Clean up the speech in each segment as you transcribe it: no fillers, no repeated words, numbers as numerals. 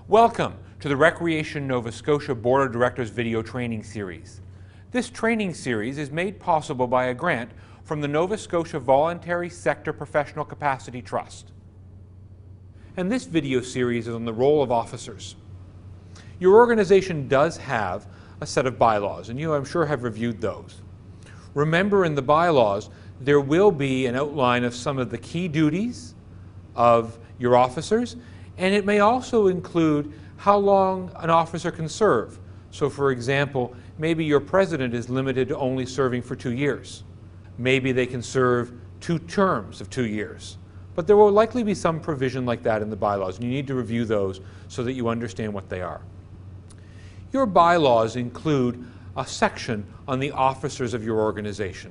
Welcome to the Recreation Nova Scotia Board of Directors video training series. This training series is made possible by a grant from the Nova Scotia Voluntary Sector Professional Capacity Trust. And this video series is on the role of officers. Your organization does have a set of bylaws, and you, I'm sure, have reviewed those. Remember, in the bylaws, there will be an outline of some of the key duties of your officers, and it may also include how long an officer can serve. So, for example, maybe your president is limited to only serving for 2 years. Maybe they can serve 2 terms of 2 years. But there will likely be some provision like that in the bylaws, and you need to review those so that you understand what they are. Your bylaws include a section on the officers of your organization.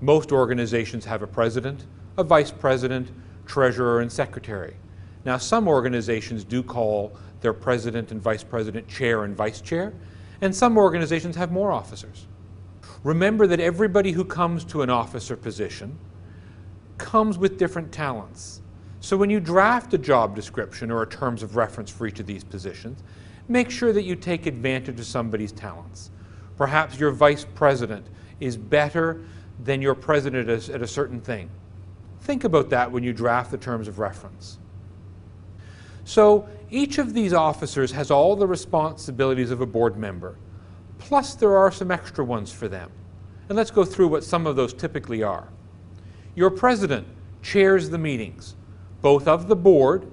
Most organizations have a president, a vice president, treasurer, and secretary. Now, some organizations do call their president and vice president chair and vice chair, and some organizations have more officers. Remember that everybody who comes to an officer position comes with different talents. So when you draft a job description or a terms of reference for each of these positions, make sure that you take advantage of somebody's talents. Perhaps your vice president is better than your president at a certain thing. Think about that when you draft the terms of reference. So each of these officers has all the responsibilities of a board member, plus there are some extra ones for them. And let's go through what some of those typically are. Your president chairs the meetings, both of the board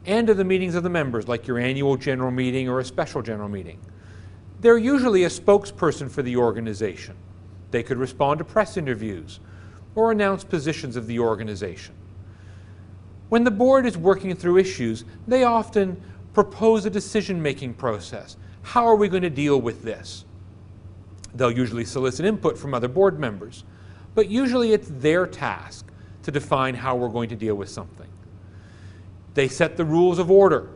and of the meetings of the members, like your annual general meeting or a special general meeting. They're usually a spokesperson for the organization. They could respond to press interviews or announce positions of the organization. When the board is working through issues, they often propose a decision-making process. How are we going to deal with this? They'll usually solicit input from other board members, but usually it's their task to define how we're going to deal with something. They set the rules of order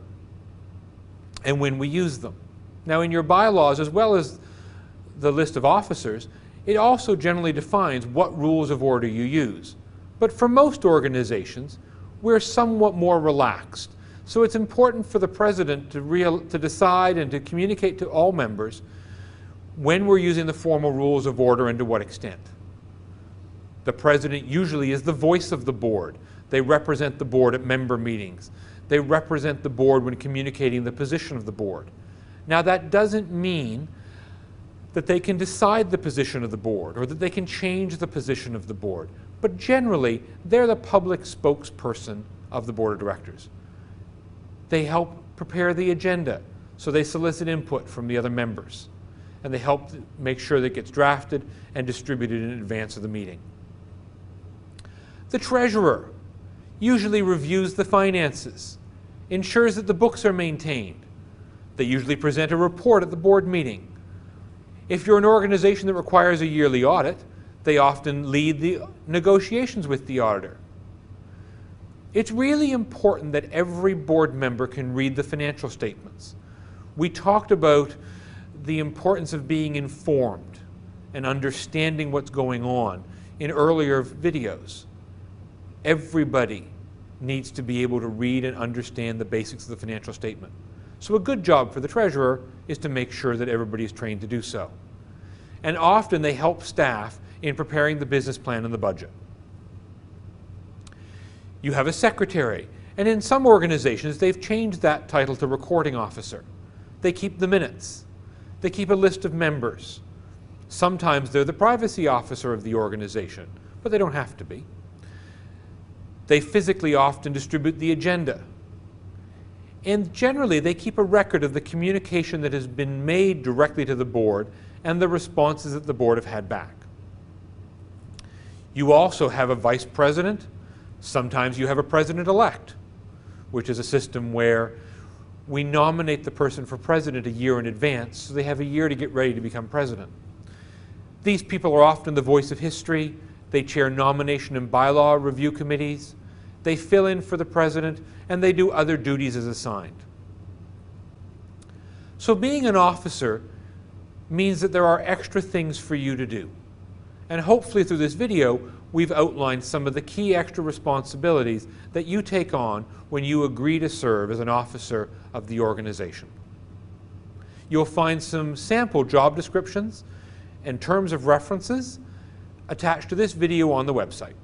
and when we use them. Now, in your bylaws, as well as the list of officers, it also generally defines what rules of order you use. But for most organizations, we're somewhat more relaxed. So it's important for the president to decide and to communicate to all members when we're using the formal rules of order and to what extent. The president usually is the voice of the board. They represent the board at member meetings. They represent the board when communicating the position of the board. Now, that doesn't mean that they can decide the position of the board or that they can change the position of the board. But generally, they're the public spokesperson of the board of directors. They help prepare the agenda, so they solicit input from the other members, and they help make sure that it gets drafted and distributed in advance of the meeting. The treasurer usually reviews the finances, ensures that the books are maintained. They usually present a report at the board meeting. If you're an organization that requires a yearly audit, they often lead the negotiations with the auditor. It's really important that every board member can read the financial statements. We talked about the importance of being informed and understanding what's going on in earlier videos. Everybody needs to be able to read and understand the basics of the financial statement. So a good job for the treasurer is to make sure that everybody is trained to do so. And often they help staff in preparing the business plan and the budget. You have a secretary, and in some organizations they've changed that title to recording officer. They keep the minutes. They keep a list of members. Sometimes they're the privacy officer of the organization, but they don't have to be. They physically often distribute the agenda. And generally, they keep a record of the communication that has been made directly to the board and the responses that the board have had back. You also have a vice president. Sometimes you have a president-elect, which is a system where we nominate the person for president a year in advance, so they have a year to get ready to become president. These people are often the voice of history. They chair nomination and bylaw review committees. They fill in for the president, and they do other duties as assigned. So being an officer means that there are extra things for you to do. And hopefully through this video, we've outlined some of the key extra responsibilities that you take on when you agree to serve as an officer of the organization. You'll find some sample job descriptions and terms of references attached to this video on the website.